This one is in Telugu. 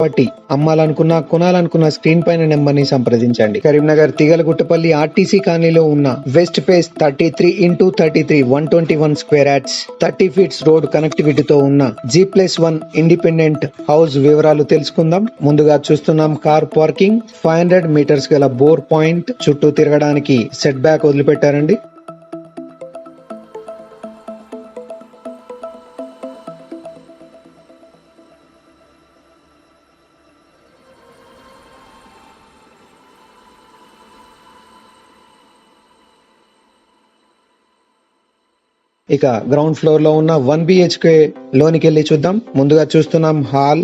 కాబట్టి అమ్మాలనుకున్న కొనాలనుకున్న స్క్రీన్ పైన నెంబర్ ని సంప్రదించండి. కరీంనగర్ తిగలగుట్టపల్లి ఆర్టీసీ కాలనీలో ఉన్న west face 33x33 121 square yards 30 feets road కనెక్టివిటీతో ఉన్న G+1 ఇండిపెండెంట్ హౌస్ వివరాలు తెలుసుకుందాం. ముందుగా చూస్తున్నాం కార్ పార్కింగ్, 500 మీటర్స్ గల బోర్ పాయింట్, చుట్టూ తిరగడానికి సెట్ బ్యాక్ వదిలిపెట్టారండి. ఇక గ్రౌండ్ ఫ్లోర్ లో ఉన్న 1 BHK లోనికి వెళ్ళి చూద్దాం. ముందుగా చూస్తున్నాం హాల్,